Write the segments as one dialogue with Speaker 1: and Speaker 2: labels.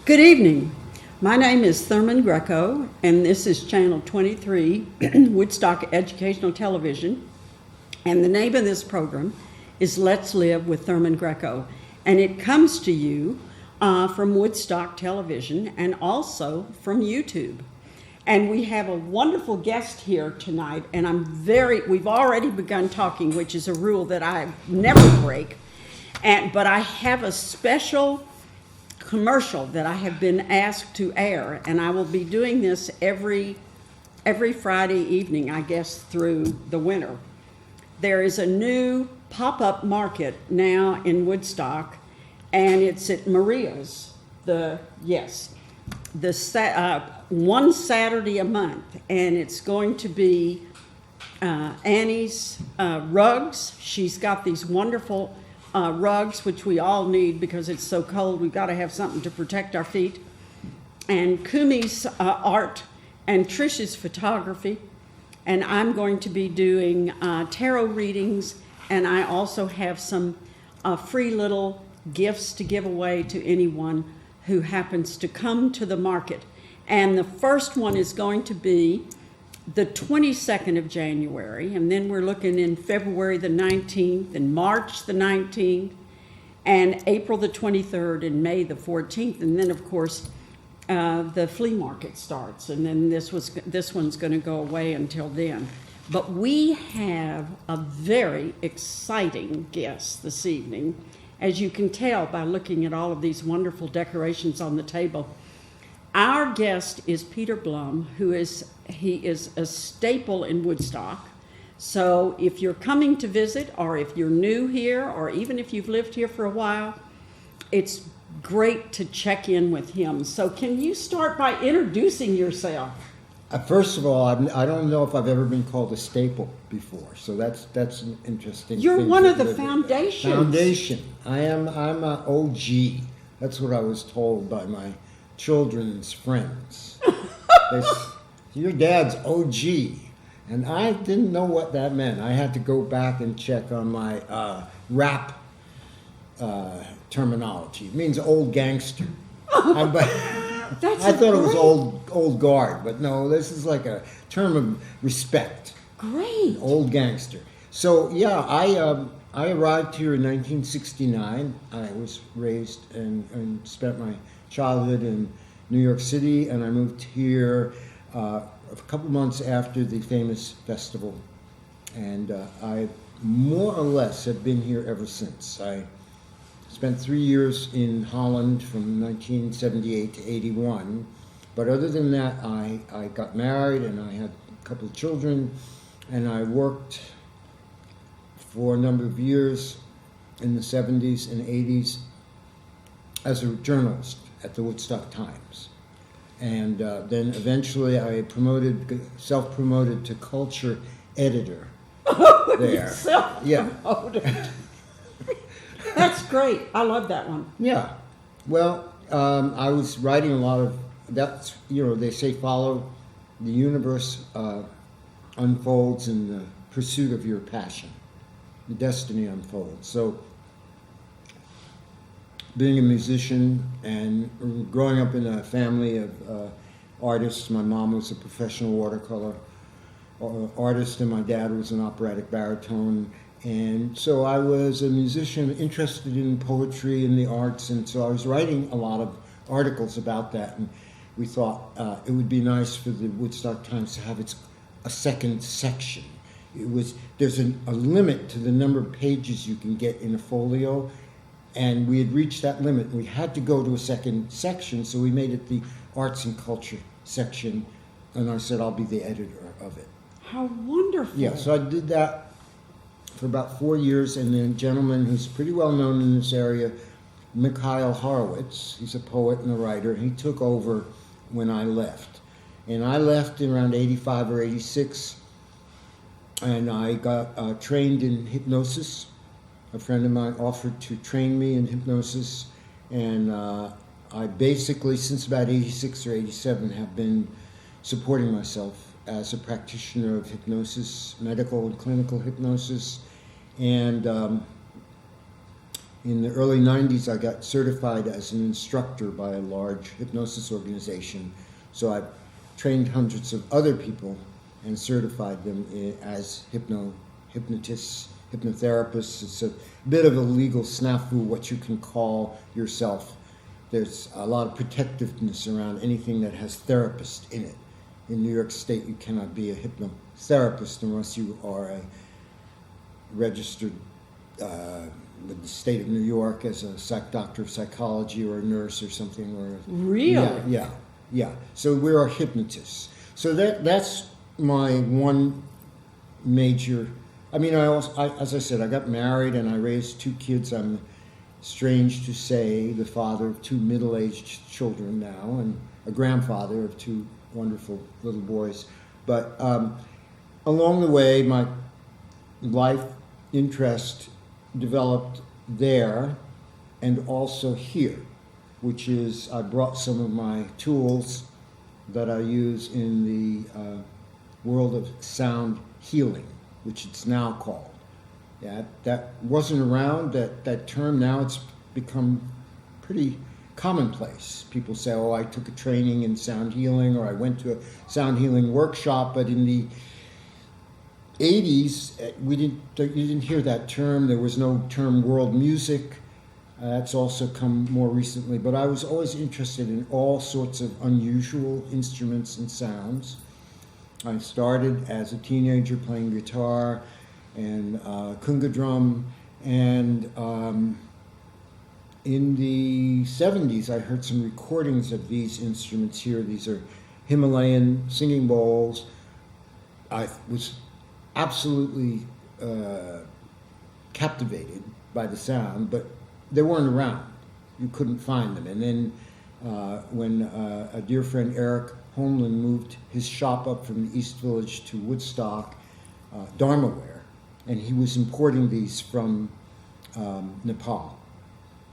Speaker 1: Good evening. My name is Thurman Greco, and this is Channel 23, Woodstock Educational Television. And the name of this program is Let's Live with Thurman Greco. And it comes to you from Woodstock Television and also from YouTube. And we have a wonderful guest here tonight, and we've already begun talking, which is a rule that I never break. But I have a special commercial that I have been asked to air, and I will be doing this every Friday evening, I guess, through the winter. There is a new pop-up market now in Woodstock, and it's at Maria's. One Saturday a month, and it's going to be Annie's rugs. She's got these wonderful rugs, which we all need because it's so cold. We've got to have something to protect our feet. And Kumi's art and Trish's photography. And I'm going to be doing tarot readings, and I also have some free little gifts to give away to anyone who happens to come to the market. And the first one is going to be the 22nd of January, and then we're looking in February the 19th, and March the 19th, and April the 23rd, and May the 14th, and then, of course, the flea market starts, and then this one's going to go away until then. But we have a very exciting guest this evening, as you can tell by looking at all of these wonderful decorations on the table. Our guest is Peter Blum, he is a staple in Woodstock. So if you're coming to visit, or if you're new here, or even if you've lived here for a while, it's great to check in with him. So can you start by introducing yourself?
Speaker 2: First of all, I don't know if I've ever been called a staple before, so that's an interesting.
Speaker 1: You're
Speaker 2: thing
Speaker 1: one of the foundations.
Speaker 2: Foundation. I'm an OG. That's what I was told by my children's friends. Your dad's OG, and I didn't know what that meant. I had to go back and check on my rap terminology. It means old gangster. I thought it was old guard, but no, this is like a term of respect.
Speaker 1: Great.
Speaker 2: Old gangster. So yeah, I arrived here in 1969. I was raised and spent my childhood in New York City, and I moved here a couple months after the famous festival, and I more or less have been here ever since. I spent 3 years in Holland from 1978 to 81, but other than that, I got married and I had a couple of children, and I worked for a number of years in the 70s and 80s as a journalist at the Woodstock Times. And then eventually I self-promoted to culture editor there.
Speaker 1: Self-promoted. Yeah. That's great. I love that one.
Speaker 2: Yeah. Well, I was writing a lot of, they say follow the universe unfolds in the pursuit of your passion. The destiny unfolds. So being a musician and growing up in a family of artists, my mom was a professional watercolor artist and my dad was an operatic baritone. And so I was a musician interested in poetry and the arts, and so I was writing a lot of articles about that. And we thought it would be nice for the Woodstock Times to have a second section. There's a limit to the number of pages you can get in a folio, and we had reached that limit. We had to go to a second section, so we made it the arts and culture section, and I said I'll be the editor of it.
Speaker 1: How wonderful.
Speaker 2: Yeah, so I did that for about 4 years, and then a gentleman who's pretty well known in this area, Mikhail Horowitz, he's a poet and a writer, he took over when I left. And I left in around 85 or 86, and I got trained in hypnosis. A friend of mine offered to train me in hypnosis, and I basically, since about 86 or 87, have been supporting myself as a practitioner of hypnosis, medical and clinical hypnosis, and in the early 90s, I got certified as an instructor by a large hypnosis organization. So I trained hundreds of other people and certified them as hypnotists, hypnotherapists. It's a bit of a legal snafu, what you can call yourself. There's a lot of protectiveness around anything that has therapist in it. In New York State, you cannot be a hypnotherapist unless you are a registered with the state of New York as a doctor of psychology or a nurse or something. Or
Speaker 1: Really?
Speaker 2: Yeah. So we're hypnotists. So that's my one major. I mean, as I said, I got married and I raised 2 kids. I'm, strange to say, the father of 2 middle-aged children now and a grandfather of 2 wonderful little boys. But along the way, my life interest developed there and also here, which is I brought some of my tools that I use in the world of sound healing, which it's now called. Yeah, that wasn't around, that term. Now it's become pretty commonplace. People say, oh, I took a training in sound healing, or I went to a sound healing workshop. But in the 80s, you didn't hear that term. There was no term world music. That's also come more recently. But I was always interested in all sorts of unusual instruments and sounds. I started as a teenager playing guitar and kunga drum, and in the 70s I heard some recordings of these instruments here. These are Himalayan singing bowls. I was absolutely captivated by the sound, but they weren't around. You couldn't find them. And then when a dear friend, Eric Homeland, moved his shop up from the East Village to Woodstock, Dharmaware, and he was importing these from Nepal.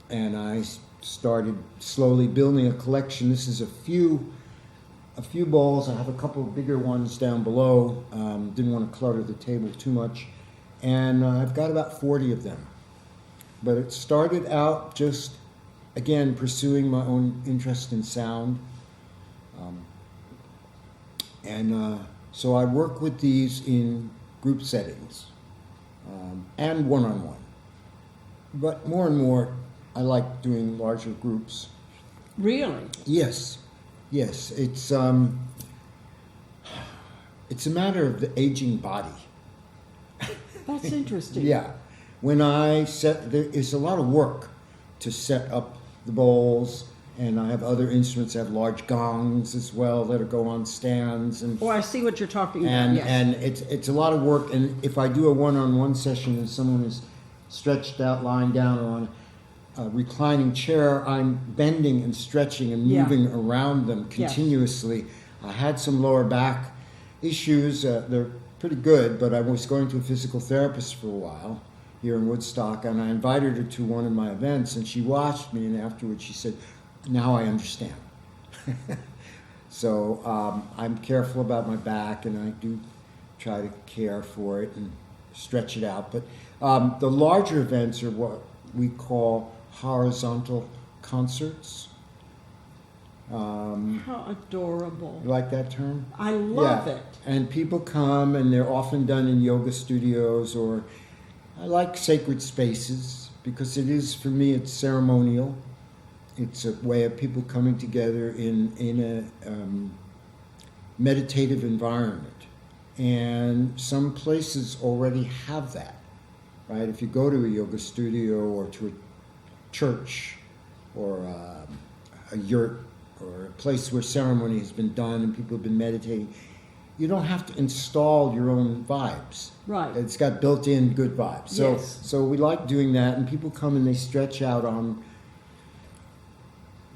Speaker 2: And I started slowly building a collection. This is a few bowls. I have a couple of bigger ones down below. Didn't want to clutter the table too much. And I've got about 40 of them. But it started out just, again, pursuing my own interest in sound. So I work with these in group settings and one-on-one. But more and more, I like doing larger groups.
Speaker 1: Really?
Speaker 2: Yes. It's a matter of the aging body.
Speaker 1: That's interesting.
Speaker 2: Yeah. When there is a lot of work to set up the bowls, and I have other instruments. I have large gongs as well that go on stands. And
Speaker 1: Oh, I see what you're talking about, yes.
Speaker 2: And it's a lot of work. And if I do a one-on-one session and someone is stretched out, lying down, or on a reclining chair, I'm bending and stretching and moving around them continuously. Yes. I had some lower back issues. They're pretty good, but I was going to a physical therapist for a while here in Woodstock, and I invited her to one of my events, and she watched me, and afterwards she said, now I understand. So I'm careful about my back, and I do try to care for it and stretch it out. But the larger events are what we call horizontal concerts.
Speaker 1: How adorable.
Speaker 2: You like that term?
Speaker 1: I love it.
Speaker 2: And people come, and they're often done in yoga studios, or I like sacred spaces because it is, for me, it's ceremonial. It's a way of people coming together in a meditative environment. And some places already have that, right? If you go to a yoga studio or to a church or a yurt or a place where ceremony has been done and people have been meditating, you don't have to install your own vibes.
Speaker 1: Right.
Speaker 2: It's got built-in good vibes. So we like doing that, and people come and they stretch out on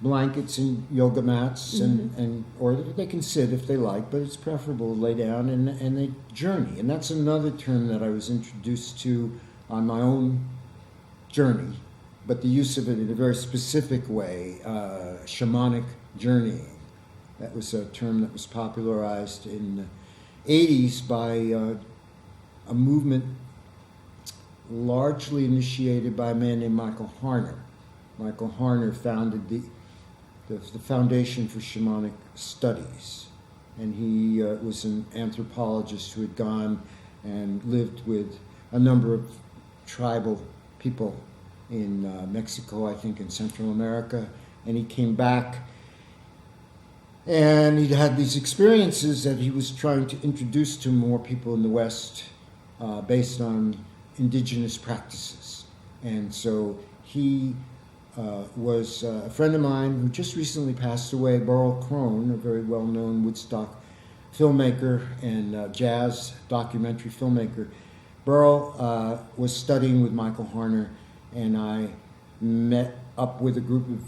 Speaker 2: blankets and yoga mats, and or they can sit if they like, but it's preferable to lay down, and they journey. And that's another term that I was introduced to on my own journey, but the use of it in a very specific way, shamanic journeying. That was a term that was popularized in the 80s by a movement largely initiated by a man named Michael Harner. Michael Harner founded the Foundation for Shamanic Studies, and he was an anthropologist who had gone and lived with a number of tribal people in Mexico, I think, in Central America, and he came back and he'd had these experiences that he was trying to introduce to more people in the West based on indigenous practices. And so he was a friend of mine who just recently passed away, Burl Crone, a very well-known Woodstock filmmaker and jazz documentary filmmaker. Burl was studying with Michael Harner, and I met up with a group of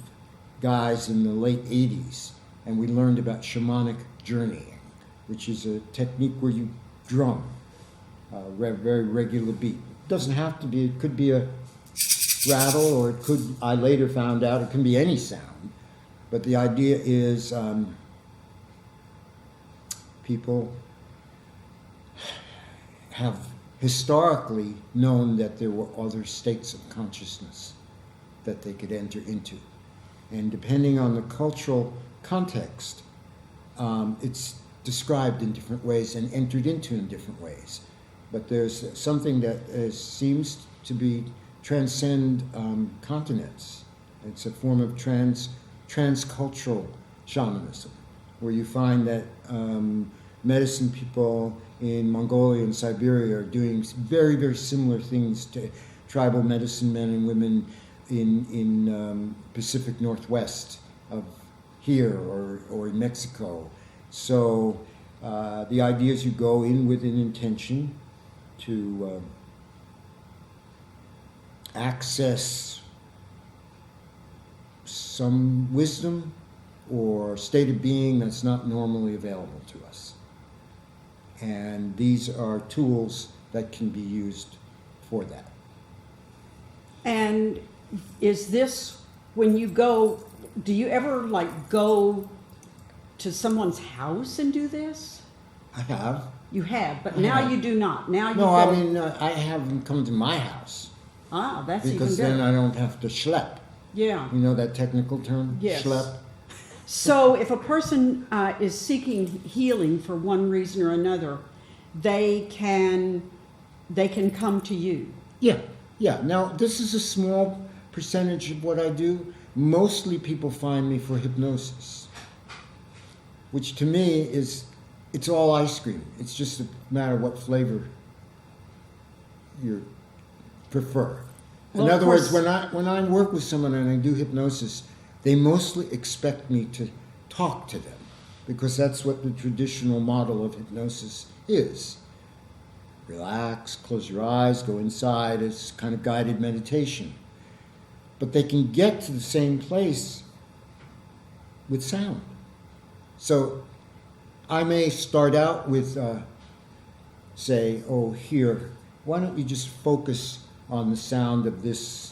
Speaker 2: guys in the late 80s, and we learned about shamanic journeying, which is a technique where you drum a very regular beat. It doesn't have to be, it could be a rattle, or it could, I later found out, it can be any sound. But the idea is people have historically known that there were other states of consciousness that they could enter into. And depending on the cultural context, it's described in different ways and entered into in different ways. But there's something that seems to be transcend continents. It's a form of transcultural shamanism, where you find that medicine people in Mongolia and Siberia are doing very similar things to tribal medicine men and women in Pacific Northwest of here or in Mexico. So the idea is you go in with an intention to access some wisdom or state of being that's not normally available to us. And these are tools that can be used for that.
Speaker 1: And is this, when you go, do you ever go to someone's house and do this?
Speaker 2: I have.
Speaker 1: You have, but now you do not. Now you
Speaker 2: No,
Speaker 1: go.
Speaker 2: I mean, I have them come to my house.
Speaker 1: Ah, that's
Speaker 2: because
Speaker 1: even better.
Speaker 2: then I don't have to schlep.
Speaker 1: Yeah.
Speaker 2: You know that technical term?
Speaker 1: Yes.
Speaker 2: Schlep?
Speaker 1: So if a person is seeking healing for one reason or another, they can come to you.
Speaker 2: Yeah. Now, this is a small percentage of what I do. Mostly people find me for hypnosis, which to me it's all ice cream. It's just a matter of what flavor you prefer.
Speaker 1: Well,
Speaker 2: in other words,
Speaker 1: course.
Speaker 2: when I work with someone and I do hypnosis, they mostly expect me to talk to them, because that's what the traditional model of hypnosis is. Relax, close your eyes, go inside. It's kind of guided meditation. But they can get to the same place with sound. So I may start out with, say, oh, here, why don't you just focus on the sound of this.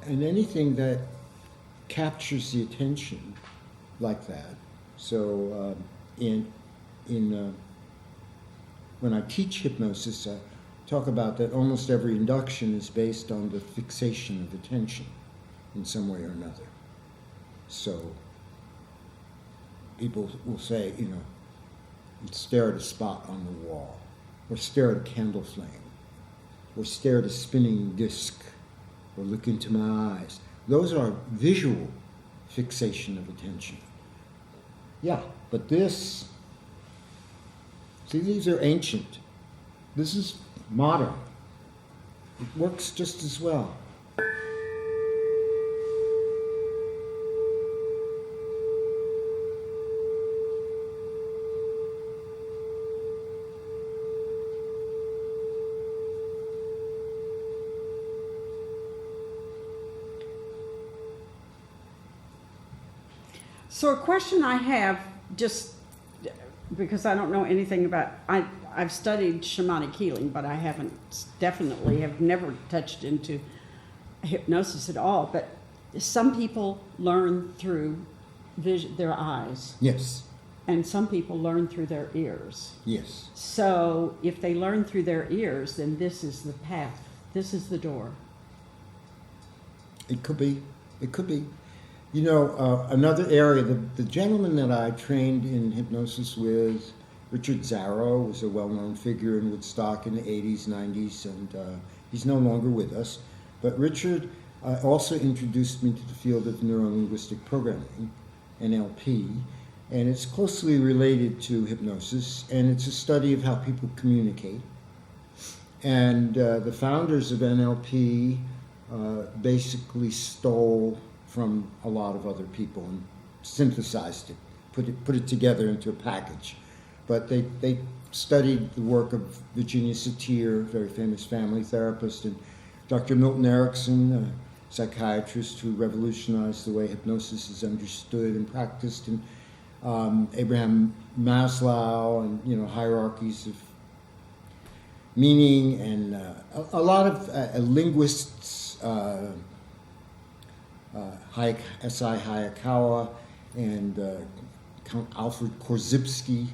Speaker 2: And anything that captures the attention like that. So when I teach hypnosis, I talk about that almost every induction is based on the fixation of attention in some way or another. So people will say, stare at a spot on the wall, or stare at a candle flame, or stare at a spinning disc, or look into my eyes. Those are visual fixation of attention. Yeah, but this, see, these are ancient. This is modern. It works just as well.
Speaker 1: So a question I have, just because I don't know anything about, I've studied shamanic healing, but I definitely have never touched into hypnosis at all. But some people learn through their eyes,
Speaker 2: Yes.
Speaker 1: and some people learn through their ears.
Speaker 2: Yes.
Speaker 1: So if they learn through their ears, then this is the path. This is the door.
Speaker 2: It could be. It could be. You know, another area, the gentleman that I trained in hypnosis with, Richard Zarrow, was a well-known figure in Woodstock in the 80s, 90s, and he's no longer with us. But Richard also introduced me to the field of neuro-linguistic programming, NLP, and it's closely related to hypnosis, and it's a study of how people communicate. And the founders of NLP basically stole from a lot of other people and synthesized it, put it together into a package. But they studied the work of Virginia Satir, a very famous family therapist, and Dr. Milton Erickson, a psychiatrist who revolutionized the way hypnosis is understood and practiced, and Abraham Maslow, and hierarchies of meaning, and a lot of linguists. S.I. Hayakawa and Count Alfred Korzybski.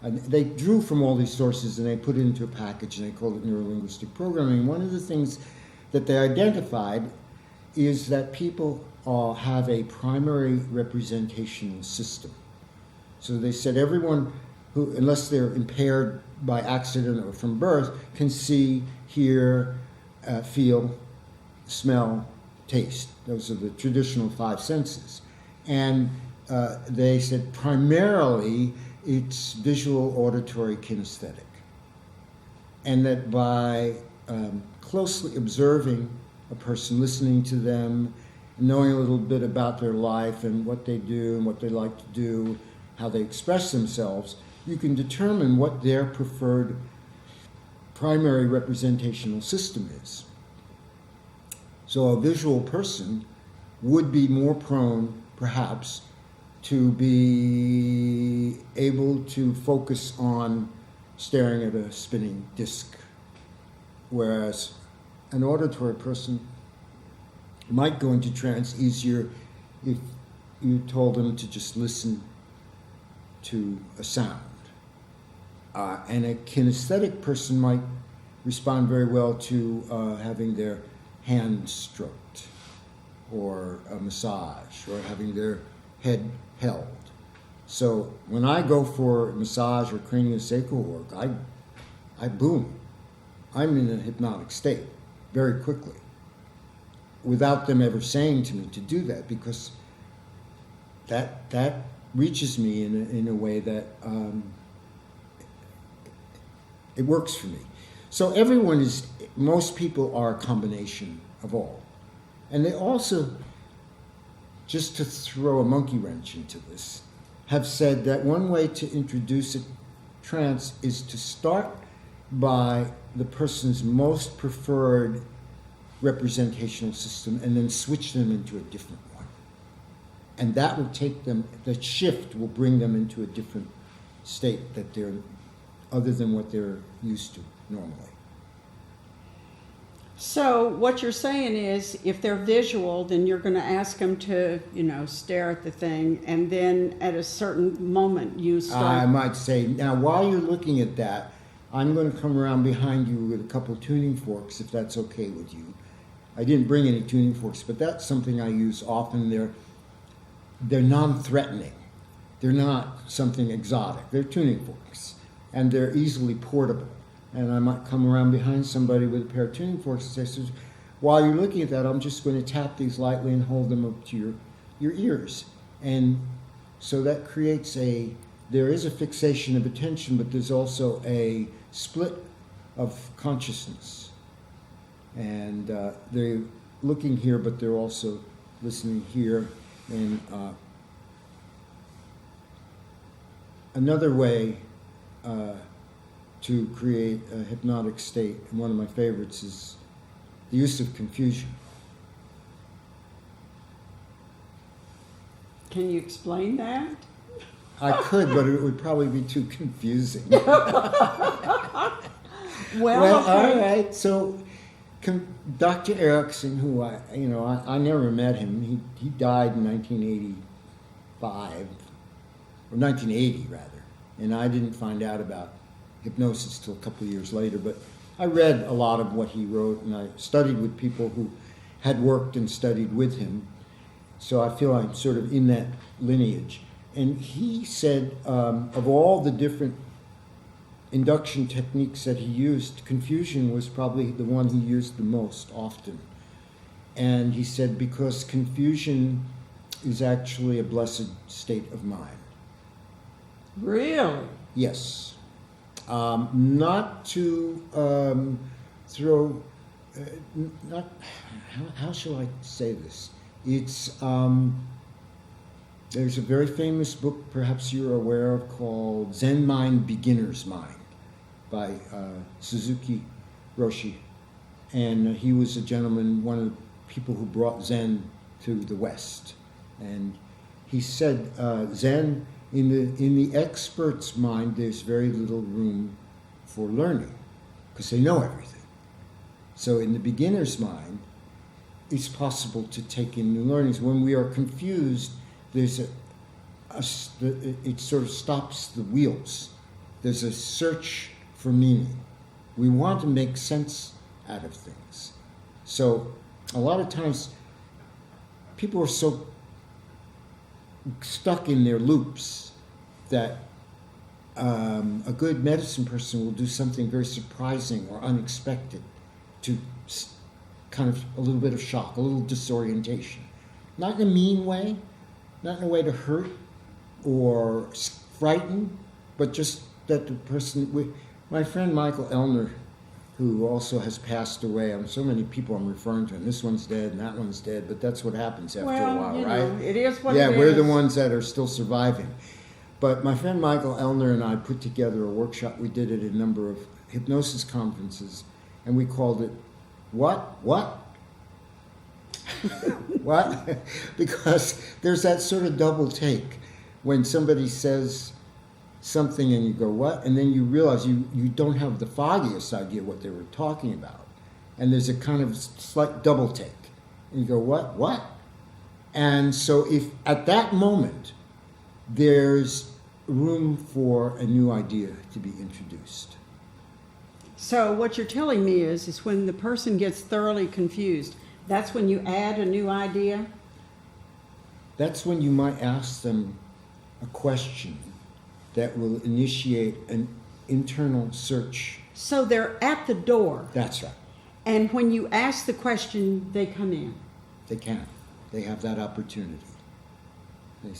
Speaker 2: And they drew from all these sources and they put it into a package and they called it neurolinguistic programming. One of the things that they identified is that people have a primary representational system. So they said everyone who, unless they're impaired by accident or from birth, can see, hear, feel, smell, taste. Those are the traditional five senses. And they said primarily it's visual, auditory, kinesthetic. And that by closely observing a person, listening to them, knowing a little bit about their life and what they do and what they like to do, how they express themselves, you can determine what their preferred primary representational system is. So a visual person would be more prone, perhaps, to be able to focus on staring at a spinning disc, whereas an auditory person might go into trance easier if you told them to just listen to a sound. And a kinesthetic person might respond very well to having their hand stroked, or a massage, or having their head held. So when I go for massage or craniosacral work, I boom. I'm in a hypnotic state very quickly, without them ever saying to me to do that, because that reaches me in a way that it works for me. So most people are a combination of all. And they also, just to throw a monkey wrench into this, have said that one way to introduce a trance is to start by the person's most preferred representational system and then switch them into a different one. And that will the shift will bring them into a different state that they're, other than what they're used to normally.
Speaker 1: So what you're saying is, if they're visual, then you're going to ask them to, stare at the thing, and then at a certain moment you start.
Speaker 2: I might say, now while you're looking at that, I'm going to come around behind you with a couple tuning forks, if that's okay with you. I didn't bring any tuning forks, but that's something I use often. They're non-threatening. They're not something exotic. They're tuning forks, and they're easily portable. And I might come around behind somebody with a pair of tuning forks and say, so while you're looking at that, I'm just going to tap these lightly and hold them up to your ears. And so that creates there is a fixation of attention, but there's also a split of consciousness. And they're looking here, but they're also listening here. And another way to create a hypnotic state, and one of my favorites, is the use of confusion.
Speaker 1: Can you explain that?
Speaker 2: I could, but it would probably be too confusing.
Speaker 1: Well,
Speaker 2: All
Speaker 1: okay.
Speaker 2: right. So, Dr. Erickson, who I never met him. He died in 1985, or 1980 rather, and I didn't find out about hypnosis till a couple of years later. But I read a lot of what he wrote, and I studied with people who had worked and studied with him. So I feel I'm sort of in that lineage. And he said, of all the different induction techniques that he used, confusion was probably the one he used the most often. And he said, because confusion is actually a blessed state of mind.
Speaker 1: Really?
Speaker 2: Yes. Not to throw, not, how shall I say this? It's, there's a very famous book, perhaps you're aware of, called Zen Mind, Beginner's Mind by Suzuki Roshi. And he was a gentleman, one of the people who brought Zen to the West. And he said, Zen, in the expert's mind, there's very little room for learning because they know everything. So in the beginner's mind, it's possible to take in new learnings. When we are confused, there's it sort of stops the wheels. There's a search for meaning. We want to make sense out of things. So a lot of times people are so stuck in their loops that a good medicine person will do something very surprising or unexpected to kind of a little bit of shock, a little disorientation. Not in a mean way, not in a way to hurt or frighten, but just that the person... My friend Michael Elner, who also has passed away, so many people I'm referring to, and this one's dead and that one's dead, but that's what happens after a while, right?
Speaker 1: It is what it is.
Speaker 2: Yeah, we're the ones that are still surviving. But my friend Michael Elner and I put together a workshop. We did it at a number of hypnosis conferences, and we called it, What? What? What? Because there's that sort of double take when somebody says something and you go, what? And then you realize you don't have the foggiest idea what they were talking about. And there's a kind of slight double take. And you go, what? What? And so if at that moment there's room for a new idea to be introduced.
Speaker 1: So what you're telling me is when the person gets thoroughly confused, that's when you add a new idea?
Speaker 2: That's when you might ask them a question that will initiate an internal search.
Speaker 1: So they're at the door.
Speaker 2: That's right.
Speaker 1: And when you ask the question, they come in.
Speaker 2: They can. They have that opportunity. They,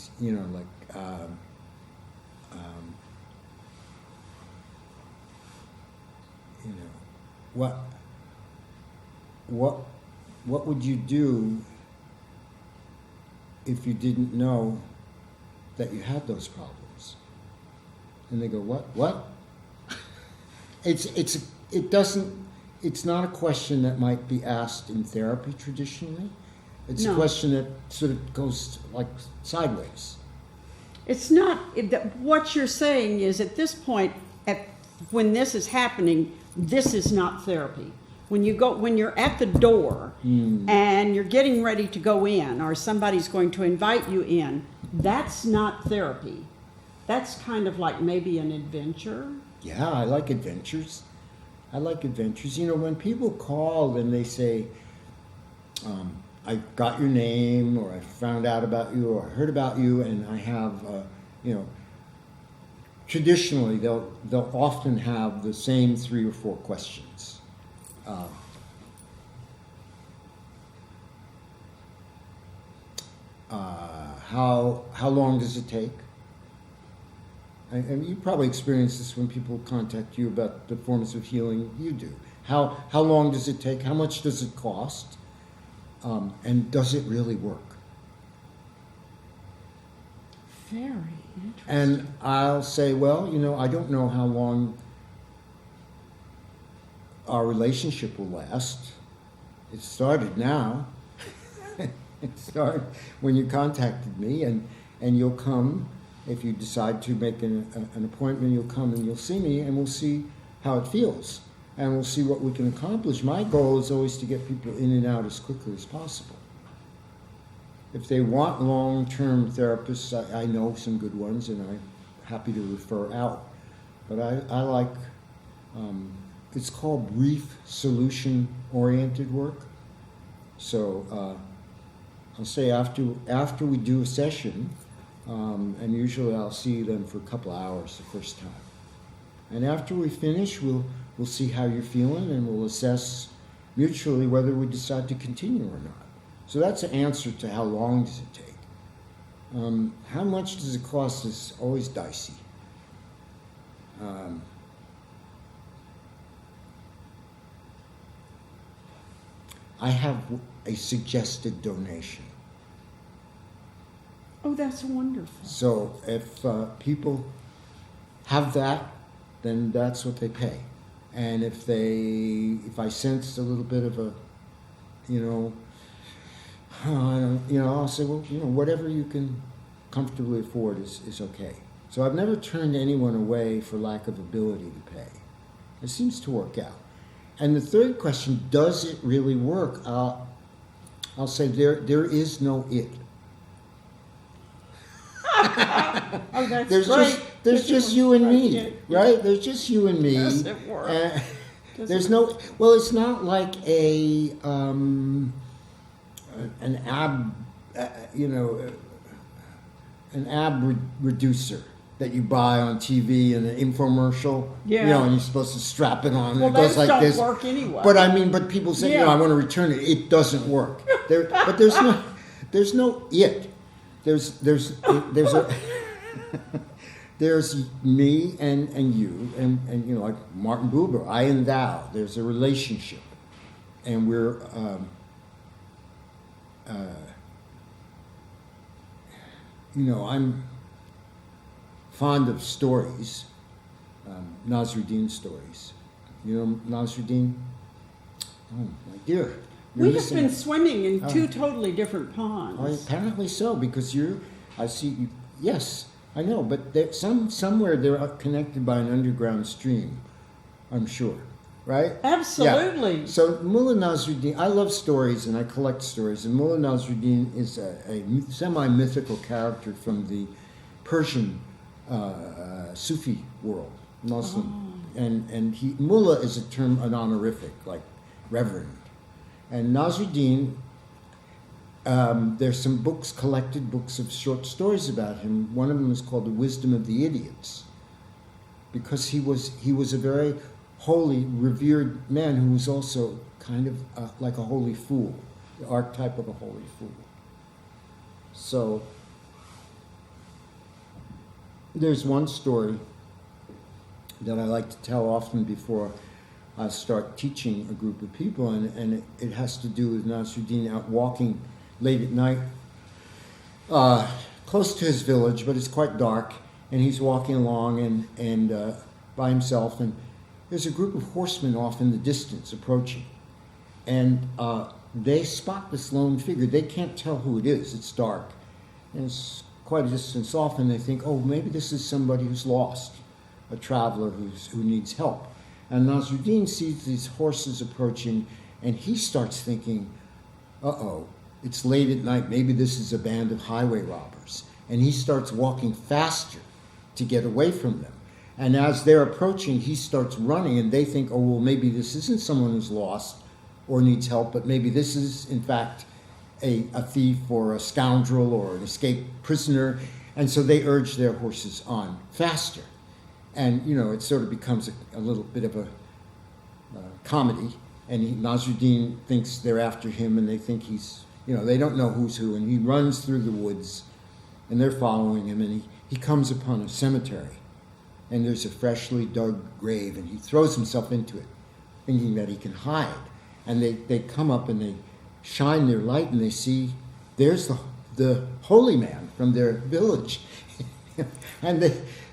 Speaker 2: what would you do if you didn't know that you had those problems? And they go, what? It's not a question that might be asked in therapy traditionally. It's a question that sort of goes like sideways. It's not,
Speaker 1: what you're saying is at this point, when this is happening, this is not therapy. When you're at the door and you're getting ready to go in, or somebody's going to invite you in, that's not therapy. That's kind of like maybe an adventure.
Speaker 2: Yeah, I like adventures. When people call and they say, I got your name, or I found out about you, or I heard about you, and I have, traditionally they'll often have the same 3 or 4 questions. How long does it take? And you probably experience this when people contact you about the forms of healing you do. How long does it take? How much does it cost? And does it really work?
Speaker 1: Very interesting.
Speaker 2: And I'll say, well, I don't know how long our relationship will last. It started now. It started when you contacted me, and you'll come If you decide to make an appointment, you'll come and you'll see me, and we'll see how it feels, and we'll see what we can accomplish. My goal is always to get people in and out as quickly as possible. If they want long-term therapists, I know some good ones, and I'm happy to refer out. But I like, it's called brief solution-oriented work. So I'll say after we do a session, and usually I'll see them for a couple of hours the first time. And after we finish, we'll see how you're feeling, and we'll assess mutually whether we decide to continue or not. So that's an answer to how long does it take. How much does it cost is always dicey. I have a suggested donation.
Speaker 1: Oh, that's wonderful.
Speaker 2: So if people have that, then that's what they pay. And if I sense a little bit of a, I'll say, well, whatever you can comfortably afford is okay. So I've never turned anyone away for lack of ability to pay. It seems to work out. And the third question, does it really work? I'll say there is no it.
Speaker 1: Oh, that's
Speaker 2: there's
Speaker 1: great.
Speaker 2: There's just you and me, right? There's just you and me.
Speaker 1: Does it work?
Speaker 2: There's no. Well, it's not like an ab reducer that you buy on TV in an infomercial.
Speaker 1: Yeah.
Speaker 2: And you're supposed to strap it on.
Speaker 1: Well,
Speaker 2: and it goes
Speaker 1: those
Speaker 2: like
Speaker 1: don't
Speaker 2: this.
Speaker 1: work anyway.
Speaker 2: But people say, I want to return it. It doesn't work. But there's no it. There's me and you and like Martin Buber, I and thou. There's a relationship, and we're I'm fond of stories, Nasruddin stories. You know Nasruddin? Oh my dear.
Speaker 1: We have been swimming in two totally different ponds.
Speaker 2: Oh, apparently so, because I see you. Yes, I know, but somewhere they're connected by an underground stream, I'm sure, right?
Speaker 1: Absolutely.
Speaker 2: Yeah. So Mullah Nasruddin, I love stories and I collect stories, and Mullah Nasruddin is a semi-mythical character from the Persian Sufi world, Muslim, and Mullah is a term, an honorific, like reverend. And Nasruddin, there's some collected books of short stories about him. One of them is called The Wisdom of the Idiots, because he was a very holy, revered man who was also kind of like a holy fool, the archetype of a holy fool. So there's one story that I like to tell often before I start teaching a group of people, and it has to do with Nasruddin out walking late at night, close to his village, but it's quite dark, and he's walking along and by himself, and there's a group of horsemen off in the distance approaching, and they spot this lone figure. They can't tell who it is. It's dark, and it's quite a distance off, and they think, oh, maybe this is somebody who's lost, a traveler who needs help. And Nasruddin sees these horses approaching, and he starts thinking, uh-oh, it's late at night. Maybe this is a band of highway robbers. And he starts walking faster to get away from them. And as they're approaching, he starts running, and they think, oh, well, maybe this isn't someone who's lost or needs help, but maybe this is, in fact, a thief or a scoundrel or an escaped prisoner. And so they urge their horses on faster. And, it sort of becomes a little bit of a comedy. And Nasruddin thinks they're after him, and they think he's, they don't know who's who. And he runs through the woods, and they're following him. And he comes upon a cemetery, and there's a freshly dug grave, and he throws himself into it, thinking that he can hide. And they come up, and they shine their light, and they see there's the holy man from their village. And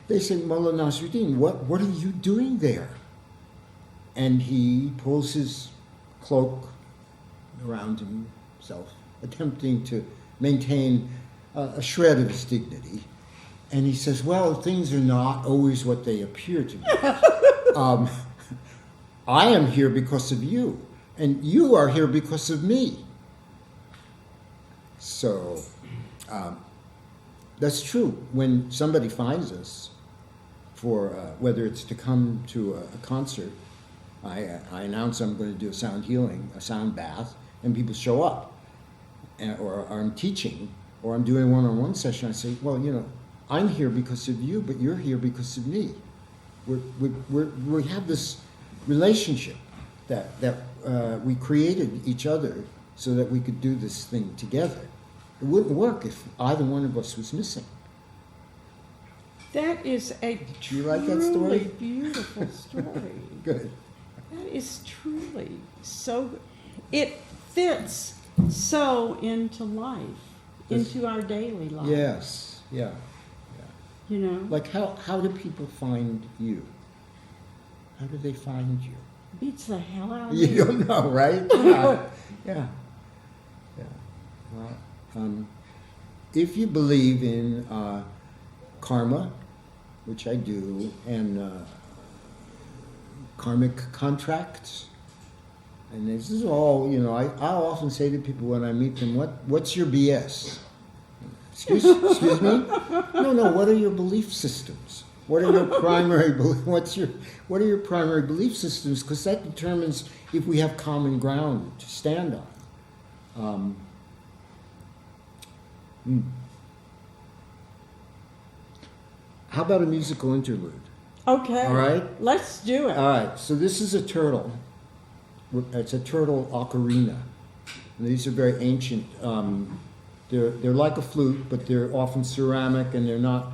Speaker 2: they say, Mullah Nasruddin, what are you doing there? And he pulls his cloak around himself, attempting to maintain a shred of his dignity. And he says, well, things are not always what they appear to be. I am here because of you, and you are here because of me. So that's true. When somebody finds us for whether it's to come to a concert, I announce I'm going to do a sound healing, a sound bath, and people show up. Or I'm teaching, or I'm doing a one-on-one session. I say, well, I'm here because of you, but you're here because of me. We have this relationship that we created each other so that we could do this thing together. It wouldn't work if either one of us was missing.
Speaker 1: That is a
Speaker 2: Do you like that story?
Speaker 1: truly beautiful story.
Speaker 2: Good.
Speaker 1: That is truly so. It fits so into life, into our daily life.
Speaker 2: Yes. Yeah. Like how do people find you? How do they find you?
Speaker 1: Beats the hell out of me.
Speaker 2: You don't know, right? Yeah. Well, if you believe in karma, which I do, and karmic contracts, and this is all, I'll often say to people when I meet them, what's your BS? Excuse me? No, what are your belief systems? What are your primary what are your primary belief systems? Because that determines if we have common ground to stand on. How about a musical interlude?
Speaker 1: Okay.
Speaker 2: All right.
Speaker 1: Let's do it.
Speaker 2: All right. So this is a turtle. It's a turtle ocarina. And these are very ancient. They're like a flute, but they're often ceramic, and they're not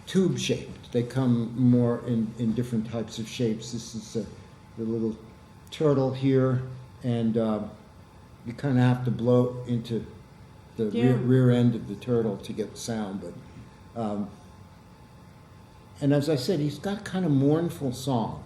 Speaker 2: tube shaped. They come more in different types of shapes. This is the little turtle here, and you kind of have to blow into the rear end of the turtle to get sound. But and as I said, he's got a kind of mournful song.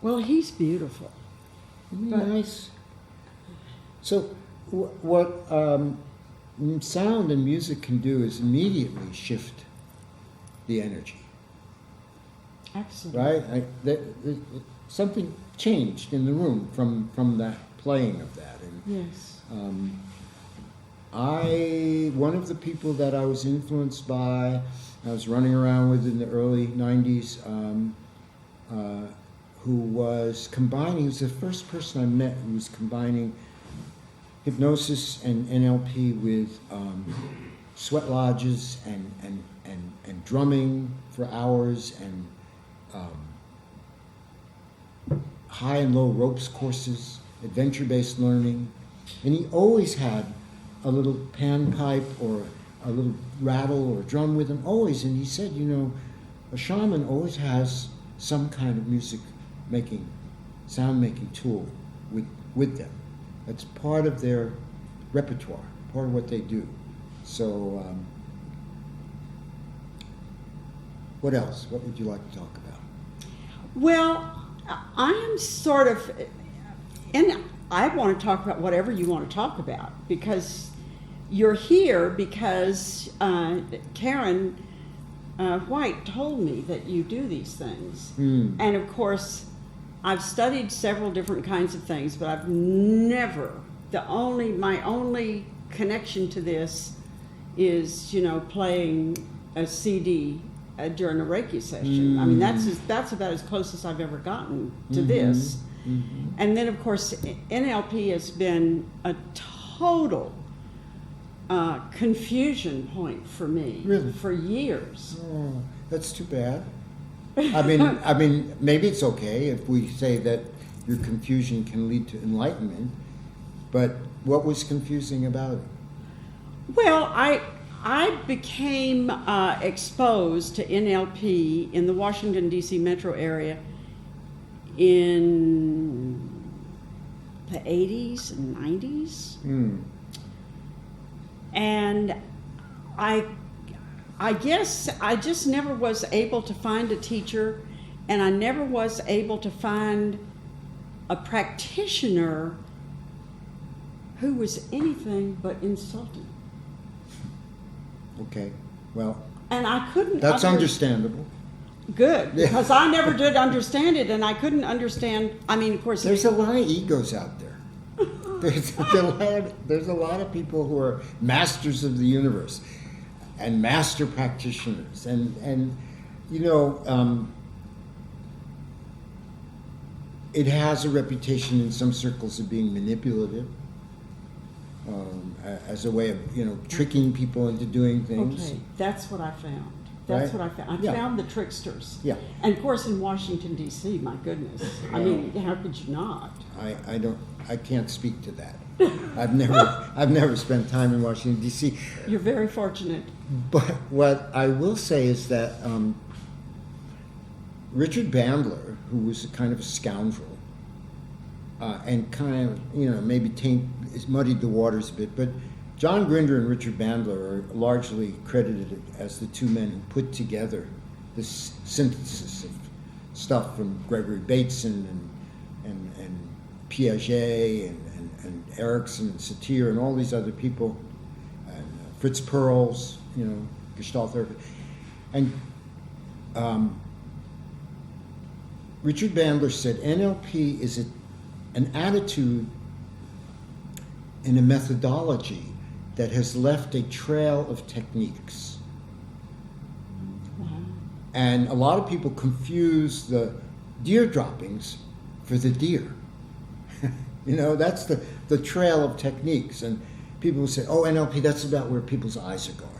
Speaker 1: Well, he's beautiful.
Speaker 2: Nice. So, what sound and music can do is immediately shift the energy.
Speaker 1: Absolutely.
Speaker 2: Right? Something changed in the room from that playing of that. And,
Speaker 1: yes.
Speaker 2: One of the people that I was influenced by, I was running around with in the early 90s, who was combining, he was the first person I met who was combining hypnosis and NLP with sweat lodges and drumming for hours and high and low ropes courses, adventure-based learning. And he always had a little panpipe or a little rattle or drum with him, always. And he said, a shaman always has some kind of sound-making tool with them. That's part of their repertoire, part of what they do. So, what else? What would you like to talk about?
Speaker 1: Well, I am sort of, and I want to talk about whatever you want to talk about, because you're here because Karen White told me that you do these things. And of course, I've studied several different kinds of things, but I've never, my only connection to this is, playing a CD during a Reiki session. I mean, that's about as close as I've ever gotten to this. And then, of course, NLP has been a total confusion point for me.
Speaker 2: Really?
Speaker 1: For years.
Speaker 2: Oh, that's too bad. I mean, maybe it's okay if we say that your confusion can lead to enlightenment, but what was confusing about it?
Speaker 1: Well, I became exposed to NLP in the Washington, D.C. metro area in the 80s and 90s. And I guess I just never was able to find a teacher, and I never was able to find a practitioner who was anything but insulting.
Speaker 2: Okay, well,
Speaker 1: And I couldn't.
Speaker 2: that's understandable.
Speaker 1: Good, because I never did understand it, and I couldn't understand. I mean, of course,
Speaker 2: There's a lot of egos out there. There's a lot of people who are masters of the universe and master practitioners, and you know, it has a reputation in some circles of being manipulative, as a way of, you know, tricking people into doing things.
Speaker 1: okay, that's what I found. That's
Speaker 2: Right?
Speaker 1: what I found. I
Speaker 2: Yeah.
Speaker 1: found the tricksters.
Speaker 2: Yeah.
Speaker 1: And of course, in Washington D.C., my goodness. I mean, how could you not?
Speaker 2: I can't speak to that. I've never spent time in Washington D.C.
Speaker 1: You're very fortunate.
Speaker 2: But what I will say is that Richard Bandler, who was kind of a scoundrel, and kind of, you know, maybe muddied the waters a bit, but John Grinder and Richard Bandler are largely credited as the two men who put together this synthesis of stuff from Gregory Bateson and Piaget and Erickson and Satir and all these other people, and Fritz Perls, you know, Gestalt therapy. And Richard Bandler said NLP is an attitude and a methodology that has left a trail of techniques.
Speaker 1: Wow.
Speaker 2: And a lot of people confuse the deer droppings for the deer. You know, that's the trail of techniques. And people will say, oh, NLP, that's about where people's eyes are going.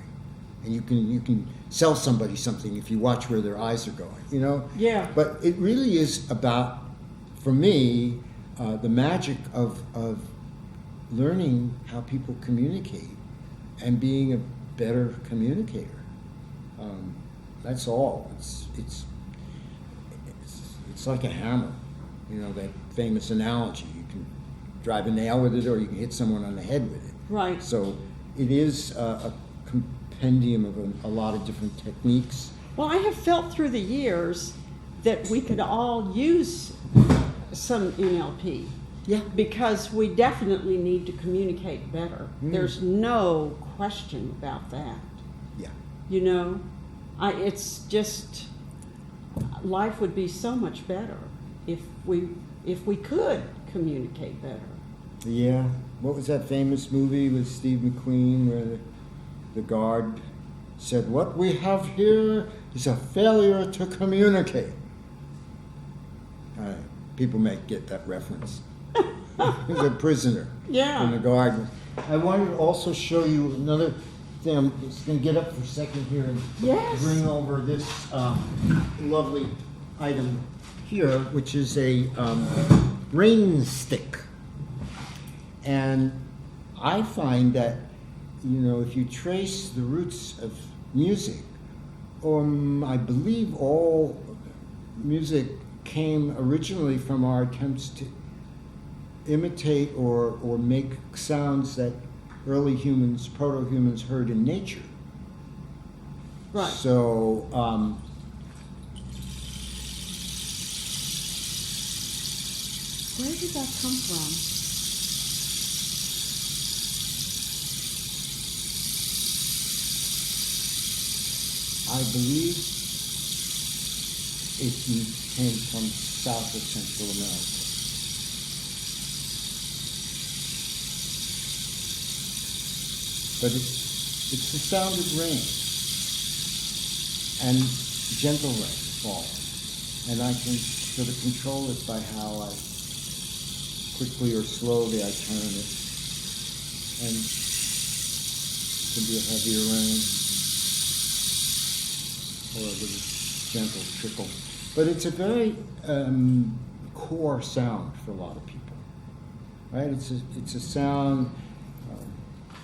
Speaker 2: And you can sell somebody something if you watch where their eyes are going, you know?
Speaker 1: Yeah.
Speaker 2: But it really is about, for me, the magic of learning how people communicate and being a better communicator. That's all. It's like a hammer, you know, that famous analogy. You can drive a nail with it, or you can hit someone on the head with it.
Speaker 1: Right.
Speaker 2: So it is a compendium of a lot of different techniques.
Speaker 1: Well, I have felt through the years that we could all use some NLP.
Speaker 2: Yeah.
Speaker 1: Because we definitely need to communicate better. There's no question about that.
Speaker 2: Yeah.
Speaker 1: You know, it's just, life would be so much better if we could communicate better.
Speaker 2: Yeah. What was that famous movie with Steve McQueen where the guard said, "What we have here is a failure to communicate"? People may get that reference. He's a prisoner.
Speaker 1: Yeah.
Speaker 2: In the guard. I wanted to also show you another thing. I'm just going to get up for a second here and
Speaker 1: Yes.
Speaker 2: bring over this lovely item here, which is a rain stick. And I find that, you know, if you trace the roots of music, I believe all music came originally from our attempts to imitate or make sounds that early humans, proto-humans, heard in nature.
Speaker 1: Right.
Speaker 2: So,
Speaker 1: Where did that come from?
Speaker 2: I believe it came from South or Central America. But it's the sound of rain and gentle rain falling. And I can sort of control it by how I quickly or slowly I turn it. And it can be a heavier rain or a little gentle trickle. But it's a very core sound for a lot of people, right? It's a sound,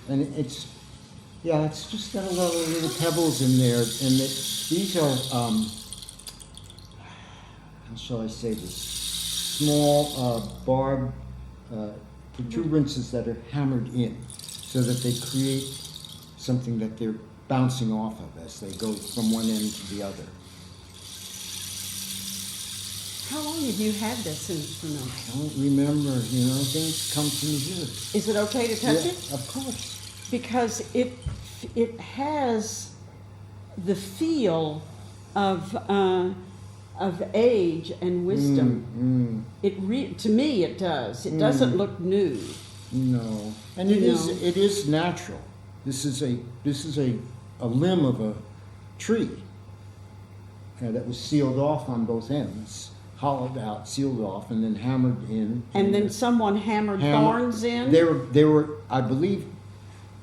Speaker 2: and it's just got a lot of little pebbles in there, and these are how shall I say this? Small barb protuberances that are hammered in, so that they create something that they're bouncing off of as they go from one end to the other.
Speaker 1: How long have you had this instrument?
Speaker 2: I don't remember, things come to me here.
Speaker 1: Is it okay to touch
Speaker 2: Yeah,
Speaker 1: it?
Speaker 2: of course.
Speaker 1: Because it has the feel of age and wisdom. To me it does. It doesn't look new.
Speaker 2: No, and it is natural. This is a limb of a tree that was sealed off on both ends, hollowed out, sealed off, and then hammered in.
Speaker 1: And then someone hammered thorns in.
Speaker 2: They were, I believe,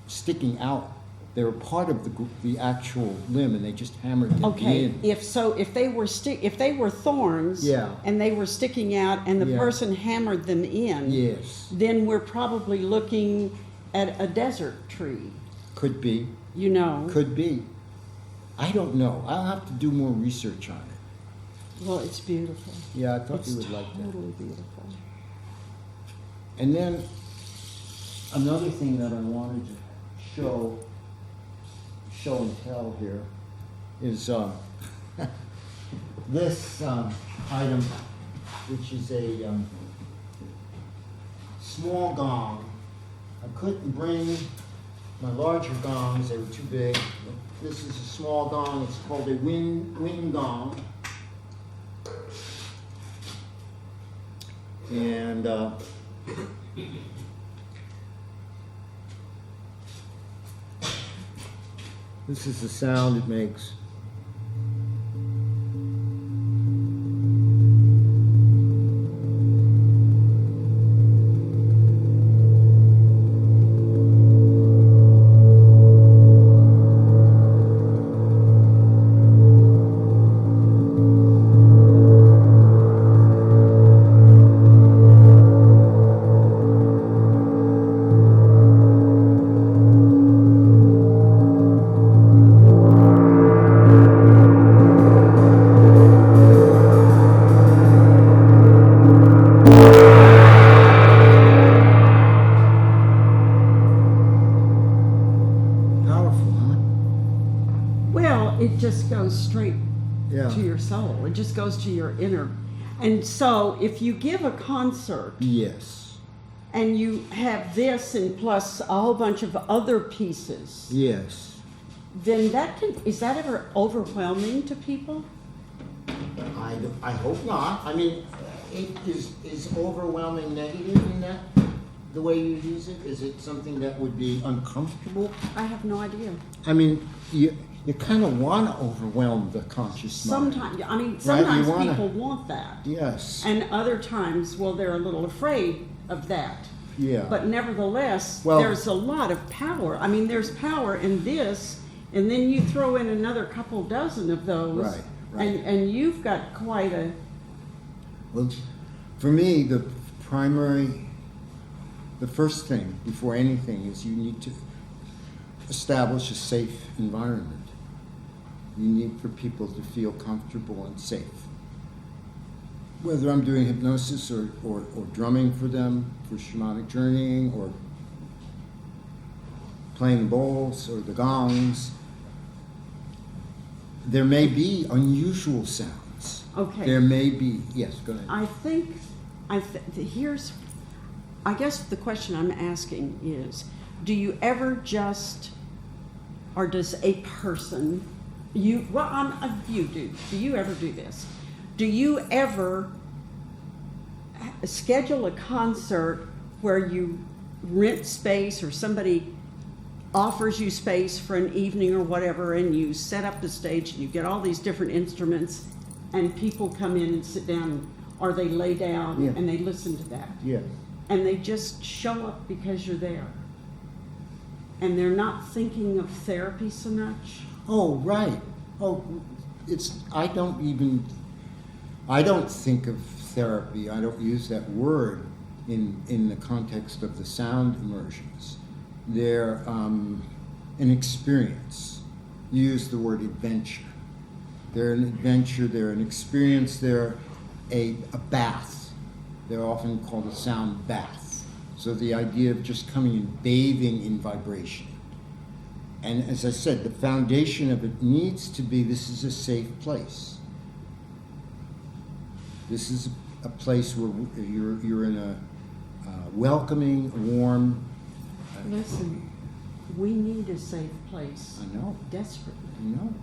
Speaker 2: sticking out. They were part of the actual limb, and they just hammered them in.
Speaker 1: If they were thorns, and they were sticking out, and the person hammered them in,
Speaker 2: yes,
Speaker 1: then we're probably looking at a desert tree.
Speaker 2: Could be.
Speaker 1: Could
Speaker 2: be. I don't know. I'll have to do more research on it.
Speaker 1: Well, it's beautiful.
Speaker 2: Yeah, I thought you would like that.
Speaker 1: It's totally beautiful.
Speaker 2: And then another thing that I wanted to show and tell here is this item, which is a small gong. I couldn't bring my larger gongs; they were too big. This is a small gong. It's called a wind gong, and this is the sound it makes.
Speaker 1: It just goes straight to your soul. It just goes to your inner. And so if you give a concert,
Speaker 2: yes,
Speaker 1: and you have this and plus a whole bunch of other pieces,
Speaker 2: yes,
Speaker 1: then is that ever overwhelming to people?
Speaker 2: I hope not. I mean, is overwhelming negative in that, the way you use it? Is it something that would be uncomfortable?
Speaker 1: I have no idea.
Speaker 2: I mean, you kind of want to overwhelm the conscious mind.
Speaker 1: Sometimes people want that.
Speaker 2: Yes.
Speaker 1: And other times, they're a little afraid of that.
Speaker 2: Yeah.
Speaker 1: But nevertheless, there's a lot of power. I mean, there's power in this, and then you throw in another couple dozen of those.
Speaker 2: Right.
Speaker 1: And you've got quite a...
Speaker 2: Well, for me, the first thing before anything is you need to establish a safe environment. You need for people to feel comfortable and safe. Whether I'm doing hypnosis or drumming for them for shamanic journeying, or playing bowls or the gongs, there may be unusual sounds.
Speaker 1: Okay.
Speaker 2: There may be. Yes, go ahead.
Speaker 1: I guess the question I'm asking is, do you ever or does a person, do you ever do this? Do you ever schedule a concert where you rent space, or somebody offers you space for an evening or whatever, and you set up the stage and you get all these different instruments, and people come in and sit down, or they lay down and they listen to that?
Speaker 2: Yeah.
Speaker 1: And they just show up because you're there? And they're not thinking of therapy so much?
Speaker 2: Oh, right. Oh, I don't think of therapy, I don't use that word in the context of the sound immersions. They're an experience. You use the word adventure. They're an adventure, they're an experience, they're a bath. They're often called a sound bath. So the idea of just coming and bathing in vibration. And as I said, the foundation of it needs to be, this is a safe place. This is a place where you're in a welcoming, warm.
Speaker 1: Listen, we need a safe place.
Speaker 2: I know.
Speaker 1: Desperately.
Speaker 2: I know.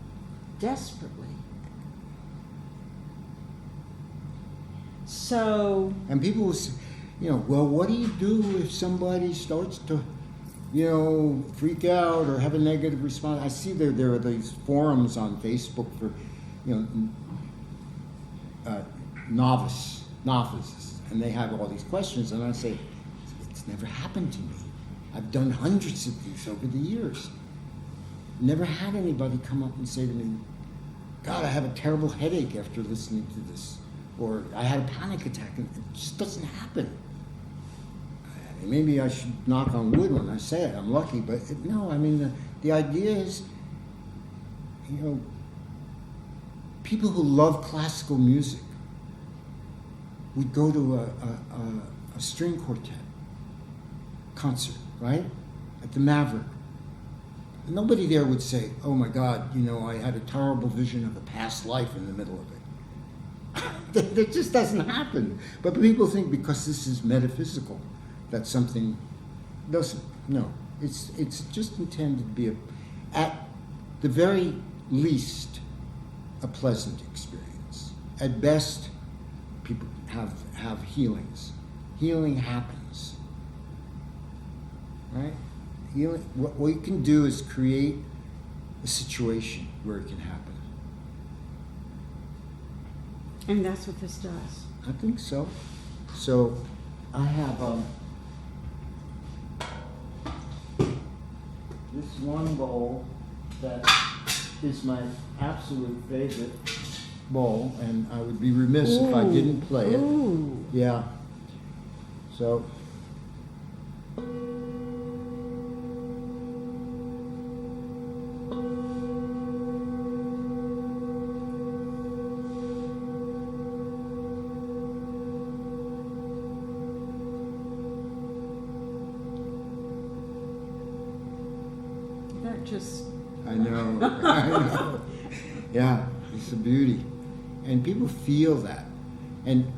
Speaker 1: Desperately. So.
Speaker 2: And people will say, well, what do you do if somebody starts to, freak out or have a negative response? I see there are these forums on Facebook for, novices, and they have all these questions, and I say, it's never happened to me. I've done hundreds of these over the years. Never had anybody come up and say to me, God, I have a terrible headache after listening to this, or I had a panic attack, and it just doesn't happen. Maybe I should knock on wood when I say it. I'm lucky, but no. I mean, the idea is, people who love classical music would go to a string quartet concert, right, at the Maverick. Nobody there would say, "Oh my God, I had a terrible vision of a past life in the middle of it." That just doesn't happen. But people think because this is metaphysical, that something doesn't. No, it's just intended to be at the very least, a pleasant experience. At best, people have healings. Healing happens, right? Healing. What we can do is create a situation where it can happen.
Speaker 1: And that's what this does.
Speaker 2: I think so. So, I have this one bowl that is my absolute favorite bowl, and I would be remiss if I didn't play it.
Speaker 1: Ooh.
Speaker 2: Yeah. So.
Speaker 1: That just.
Speaker 2: I know. I know. Yeah, it's a beauty. And people feel that. And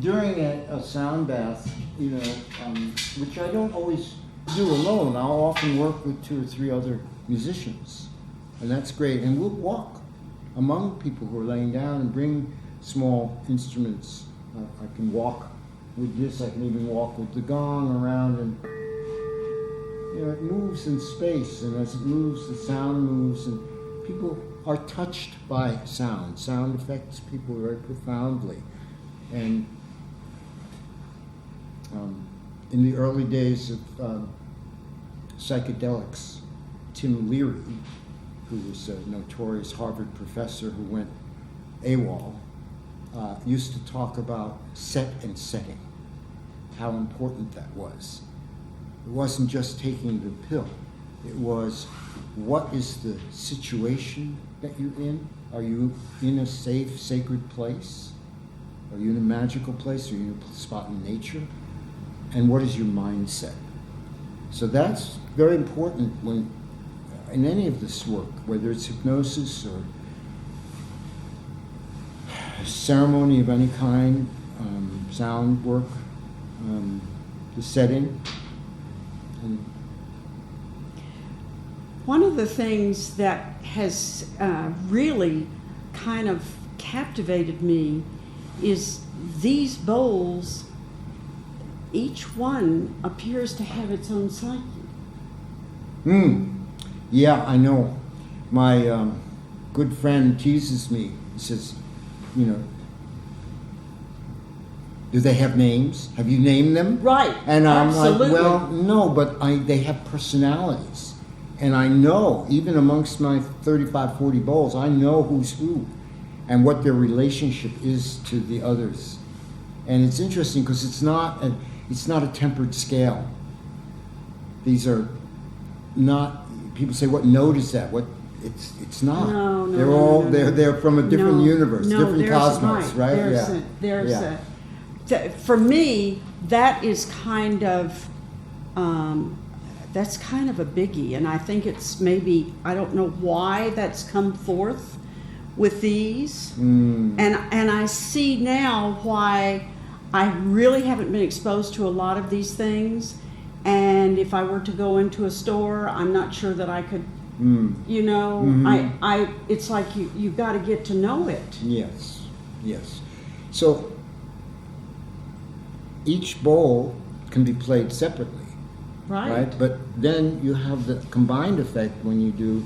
Speaker 2: during a sound bath, which I don't always do alone, I'll often work with 2 or 3 other musicians. And that's great. And we'll walk among people who are laying down and bring small instruments. I can walk with this, I can even walk with the gong around, and it moves in space, and as it moves, the sound moves, and people are touched by sound. Sound affects people very profoundly. And in the early days of psychedelics, Tim Leary, who was a notorious Harvard professor who went AWOL, used to talk about set and setting, how important that was. It wasn't just taking the pill. It was, what is the situation that you're in? Are you in a safe, sacred place? Are you in a magical place? Are you in a spot in nature? And what is your mindset? So that's very important when, in any of this work, whether it's hypnosis or ceremony of any kind, sound work, the setting. And
Speaker 1: one of the things that has really kind of captivated me is these bowls, each one appears to have its own psyche.
Speaker 2: Yeah, I know. My good friend teases me. He says, do they have names? Have you named them?
Speaker 1: Right.
Speaker 2: And I'm
Speaker 1: absolutely.
Speaker 2: like, well, no, but they have personalities. And I know, even amongst my 35, 40 bowls, I know who's who. and what their relationship is to the others. And it's interesting because it's not a tempered scale. These are not. People say, "What note is that?" What it's not.
Speaker 1: No, no,
Speaker 2: they're
Speaker 1: no,
Speaker 2: all
Speaker 1: no,
Speaker 2: they're
Speaker 1: no.
Speaker 2: they're from a different
Speaker 1: No,
Speaker 2: universe,
Speaker 1: no,
Speaker 2: different
Speaker 1: there's-
Speaker 2: cosmos, right?
Speaker 1: There's
Speaker 2: Yeah.
Speaker 1: for me, that is kind of, that's kind of a biggie, and I think it's maybe, I don't know why that's come forth with these, and I see now why I really haven't been exposed to a lot of these things, and if I were to go into a store, I'm not sure that I could, you know, it's like you got to get to know it.
Speaker 2: Yes, yes. So each bowl can be played separately, right? But then you have the combined effect when you do.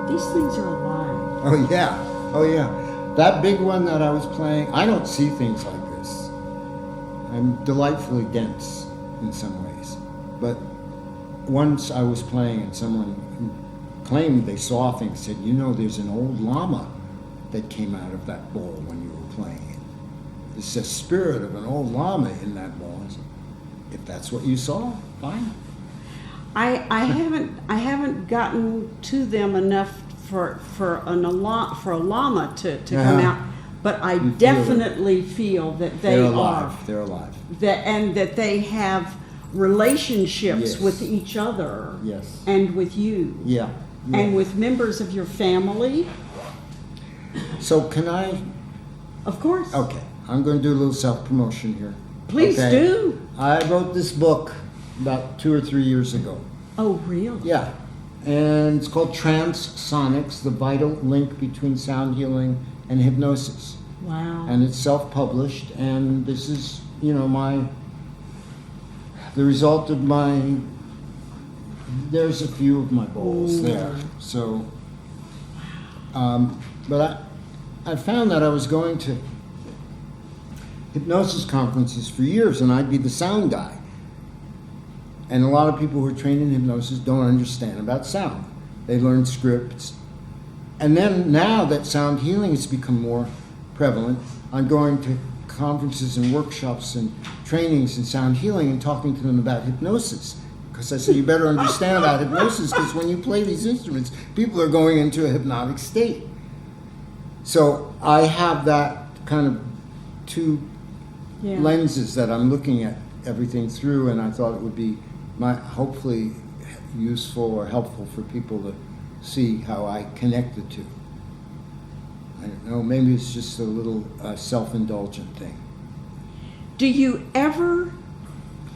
Speaker 1: These things are alive.
Speaker 2: Oh yeah, oh yeah. That big one that I was playing, I don't see things like this. I'm delightfully dense in some ways. But once I was playing and someone who claimed they saw things said, you know, there's an old llama that came out of that bowl when you were playing it. There's a spirit of an old llama in that bowl. I said, if that's what you saw, fine.
Speaker 1: I haven't gotten to them enough for a llama to come out, but I definitely feel that they
Speaker 2: They're
Speaker 1: are
Speaker 2: alive. They're alive.
Speaker 1: and that they have relationships
Speaker 2: Yes.
Speaker 1: with each other,
Speaker 2: Yes.
Speaker 1: and with you,
Speaker 2: Yeah.
Speaker 1: and with members of your family,
Speaker 2: So can I?
Speaker 1: of course.
Speaker 2: Okay, I'm going to do a little self-promotion here.
Speaker 1: Please
Speaker 2: Okay?
Speaker 1: do.
Speaker 2: I wrote this book about 2 or 3 years ago.
Speaker 1: Oh, really?
Speaker 2: Yeah, and it's called Transonics: The Vital Link Between Sound Healing and Hypnosis.
Speaker 1: Wow.
Speaker 2: And it's self-published, and this is, you know, the result of there's a few of my bowls there. So, but I found that I was going to hypnosis conferences for years, and I'd be the sound guy. And a lot of people who are trained in hypnosis don't understand about sound. They learn scripts. And then now that sound healing has become more prevalent, I'm going to conferences and workshops and trainings in sound healing and talking to them about hypnosis. Because I say, you better understand about hypnosis, because when you play these instruments, people are going into a hypnotic state. So I have that kind of two lenses that I'm looking at everything through, and I thought it would be hopefully useful or helpful for people to see how I connect the two. I don't know, maybe it's just a little self-indulgent thing.
Speaker 1: Do you ever,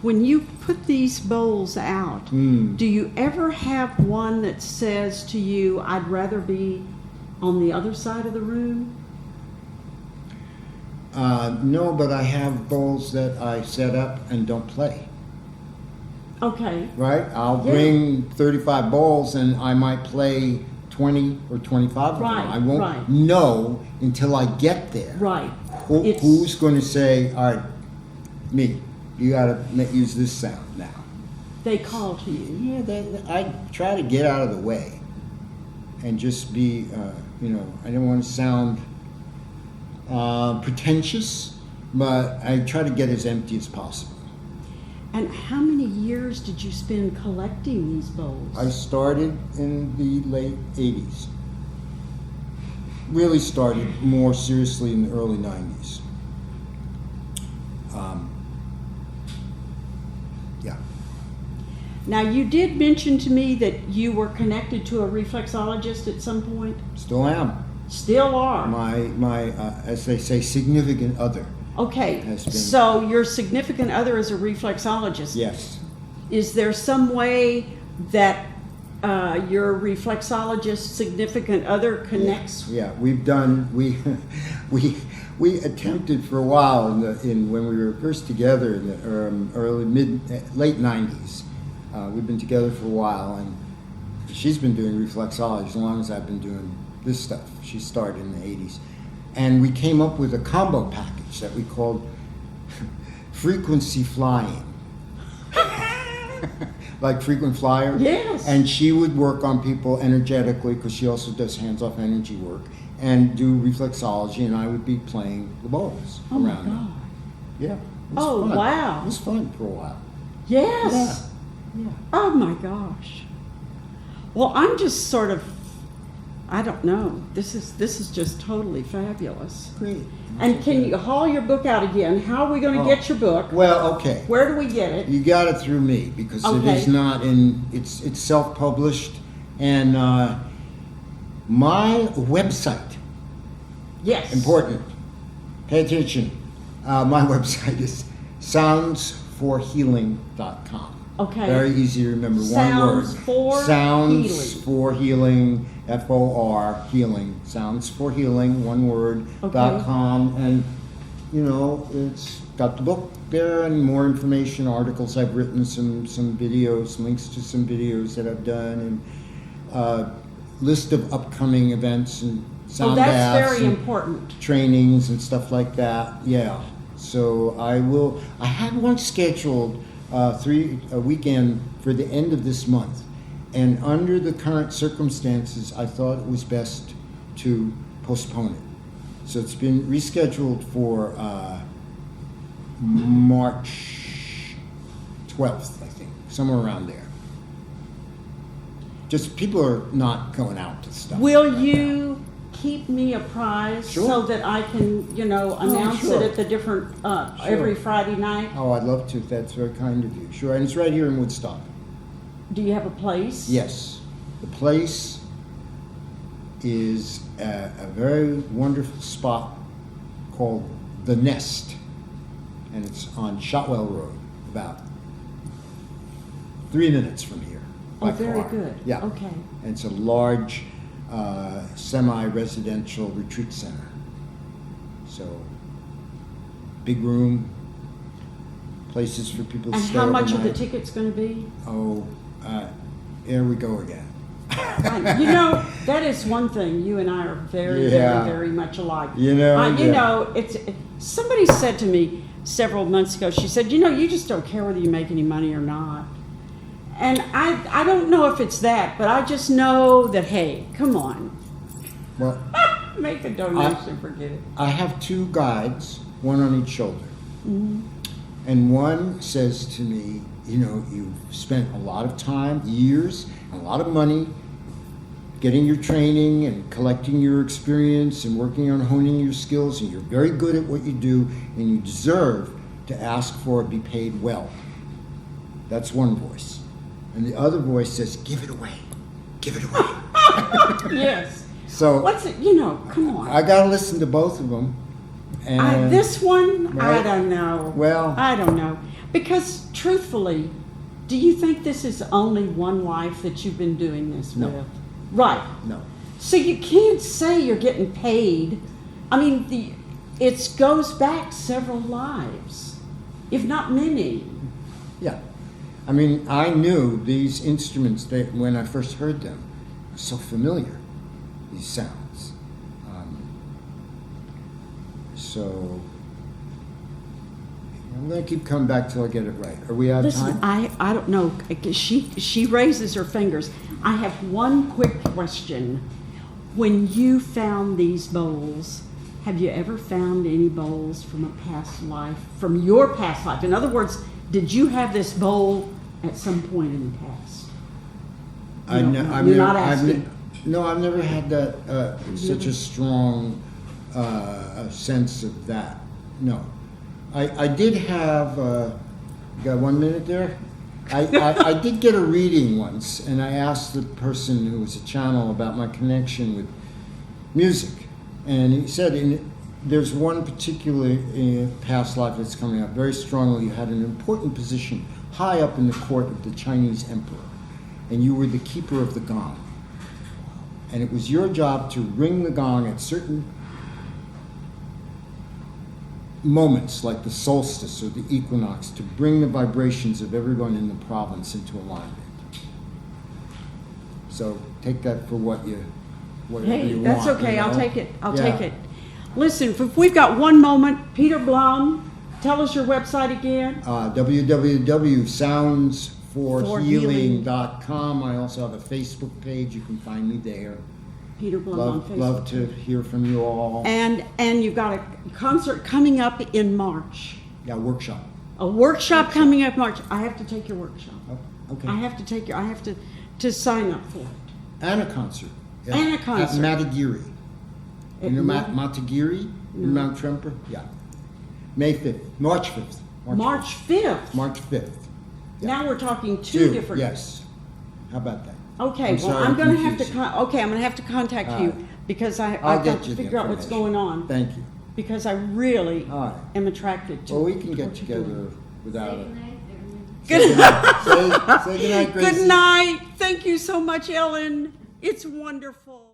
Speaker 1: when you put these bowls out, do you ever have one that says to you, I'd rather be on the other side of the room?
Speaker 2: No, but I have bowls that I set up and don't play.
Speaker 1: Okay.
Speaker 2: Right? I'll bring 35 bowls and I might play 20 or 25 of them. I won't know until I get there.
Speaker 1: Right.
Speaker 2: Who's going to say, all right, me, you got to use this sound now?
Speaker 1: They call to you.
Speaker 2: Yeah, I try to get out of the way and just be, you know, I don't want to sound pretentious, but I try to get as empty as possible.
Speaker 1: And how many years did you spend collecting these bowls?
Speaker 2: I started in the late 80s. Really started more seriously in the early 90s. Yeah.
Speaker 1: Now, you did mention to me that you were connected to a reflexologist at some point.
Speaker 2: Still am.
Speaker 1: Still are.
Speaker 2: My as they say, significant other.
Speaker 1: Okay,
Speaker 2: Has been.
Speaker 1: so your significant other is a reflexologist.
Speaker 2: Yes.
Speaker 1: Is there some way that your reflexologist significant other connects?
Speaker 2: Yeah, we've done we attempted for a while in when we were first together in the late 90s. We've been together for a while, and she's been doing reflexology as long as I've been doing this stuff. She started in the 80s. And we came up with a combo package that we called frequency flying. like frequent flyer.
Speaker 1: Yes.
Speaker 2: And she would work on people energetically because she also does hands-off energy work and do reflexology, and I would be playing the bowls
Speaker 1: Oh my
Speaker 2: around them.
Speaker 1: God.
Speaker 2: Yeah. It was
Speaker 1: Oh,
Speaker 2: fun.
Speaker 1: wow.
Speaker 2: It was fun for a while.
Speaker 1: Yes.
Speaker 2: Yeah.
Speaker 1: Oh my gosh. Well, I'm just sort of, I don't know. This is just totally fabulous.
Speaker 2: Great.
Speaker 1: And can you haul your book out again? How are we going to get your book?
Speaker 2: Well, okay.
Speaker 1: Where do we get it?
Speaker 2: You got it through me because it
Speaker 1: Okay.
Speaker 2: is not in. It's self-published, and my website.
Speaker 1: Yes.
Speaker 2: Important. Pay attention. My website is soundsforhealing.com.
Speaker 1: Okay.
Speaker 2: Very easy to remember.
Speaker 1: Sounds
Speaker 2: one word.
Speaker 1: for
Speaker 2: Sounds
Speaker 1: healing.
Speaker 2: for healing. FOR healing. Sounds for healing. One word.
Speaker 1: Okay.
Speaker 2: .com, and you know it's got the book there and more information, articles I've written, some videos, links to some videos that I've done, and list of upcoming events and sound
Speaker 1: that's
Speaker 2: baths
Speaker 1: very
Speaker 2: and
Speaker 1: important.
Speaker 2: trainings and stuff like that. Yeah. So I had one scheduled a weekend for the end of this month, and under the current circumstances, I thought it was best to postpone it. So it's been rescheduled for March 12th, I think, somewhere around there. Just people are not going out to stuff.
Speaker 1: Will
Speaker 2: right
Speaker 1: you keep me apprised
Speaker 2: Sure.
Speaker 1: so that I can, announce
Speaker 2: sure.
Speaker 1: it at the different, every Friday night?
Speaker 2: now. Oh, I'd love to. That's very kind of you. Sure, and it's right here in Woodstock.
Speaker 1: Do you have a place?
Speaker 2: Yes. The place is a very wonderful spot called The Nest, and it's on Shotwell Road, about 3 minutes from here.
Speaker 1: Oh,
Speaker 2: by
Speaker 1: very
Speaker 2: car.
Speaker 1: good.
Speaker 2: Yeah.
Speaker 1: Okay.
Speaker 2: And it's a large semi-residential retreat center. So, big room, places for people to
Speaker 1: And
Speaker 2: stay
Speaker 1: how much are the
Speaker 2: overnight.
Speaker 1: tickets going to be?
Speaker 2: Oh, there we go again.
Speaker 1: That is one thing. You and I are very,
Speaker 2: Yeah.
Speaker 1: very, very much alike.
Speaker 2: Yeah.
Speaker 1: Somebody said to me several months ago, she said, you just don't care whether you make any money or not. And I don't know if it's that, but I just know that, hey, come on.
Speaker 2: Well,
Speaker 1: Make a donation, forget it.
Speaker 2: I have 2 guides, one on each shoulder.
Speaker 1: Mm-hmm.
Speaker 2: And one says to me, you've spent a lot of time, years, and a lot of money getting your training and collecting your experience and working on honing your skills, and you're very good at what you do, and you deserve to ask for it be paid well. That's one voice. And the other voice says, give it away. Give it away.
Speaker 1: Yes.
Speaker 2: So
Speaker 1: What's it? Come on.
Speaker 2: I got to listen to both of them. And
Speaker 1: This one, I
Speaker 2: Right.
Speaker 1: don't know.
Speaker 2: Well-
Speaker 1: I don't know. Because truthfully, do you think this is only one life that you've been doing this
Speaker 2: No.
Speaker 1: with? Right.
Speaker 2: No.
Speaker 1: So you can't say you're getting paid. I mean, it goes back several lives, if not many.
Speaker 2: Yeah. I mean, I knew these instruments that when I first heard them were so familiar, these sounds. So I'm going to keep coming back till I get it right. Are we out of
Speaker 1: Listen,
Speaker 2: time?
Speaker 1: I don't know. She raises her fingers. I have one quick question. When you found these bowls, have you ever found any bowls from a past life, from your past life? In other words, did you have this bowl at some point in the past?
Speaker 2: I've never had that such a strong sense of that. No, I did have. You got 1 minute there. I did get a reading once, and I asked the person who was a channel about my connection with music, and he said there's one particular past life that's coming up very strongly. You had an important position high up in the court of the Chinese emperor, and you were the keeper of the gong. And it was your job to ring the gong at certain moments, like the solstice or the equinox, to bring the vibrations of everyone in the province into alignment. So take that for whatever
Speaker 1: Hey,
Speaker 2: you
Speaker 1: that's
Speaker 2: want.
Speaker 1: okay.
Speaker 2: you
Speaker 1: I'll
Speaker 2: know?
Speaker 1: take it. I'll
Speaker 2: Yeah.
Speaker 1: take it. Listen, if we've got one moment, Peter Blum, tell us your website again.
Speaker 2: forhealing.com. I also have a Facebook page. You can find me there.
Speaker 1: Peter Blum on Facebook.
Speaker 2: Love to hear from you all.
Speaker 1: And you've got a concert coming up in March.
Speaker 2: Yeah, workshop.
Speaker 1: A workshop coming up March. I have to take your workshop.
Speaker 2: Oh, okay.
Speaker 1: I have to sign up for it.
Speaker 2: And a concert. Yeah.
Speaker 1: And a concert.
Speaker 2: At Matagiri.
Speaker 1: At
Speaker 2: You know
Speaker 1: Mat-
Speaker 2: Matagiri?
Speaker 1: No.
Speaker 2: In Mount Tremper? Yeah. May 5th. March 5th.
Speaker 1: March 5th.
Speaker 2: March 5th. Yeah.
Speaker 1: Now we're talking two different.
Speaker 2: Yes. How about that?
Speaker 1: Okay, well,
Speaker 2: sorry
Speaker 1: I'm going to have to.
Speaker 2: confuse you.
Speaker 1: I'm going to have to contact
Speaker 2: All
Speaker 1: you
Speaker 2: right.
Speaker 1: because
Speaker 2: I'll
Speaker 1: I've got
Speaker 2: get
Speaker 1: to
Speaker 2: you the
Speaker 1: figure out what's
Speaker 2: information.
Speaker 1: going on.
Speaker 2: Thank you.
Speaker 1: Because I really
Speaker 2: All right.
Speaker 1: am attracted to.
Speaker 2: Well, we can get
Speaker 1: what you're doing.
Speaker 2: together without it.
Speaker 1: Good
Speaker 2: Say goodnight, Gracie.
Speaker 1: Good night. Thank you so much, Ellen. It's wonderful.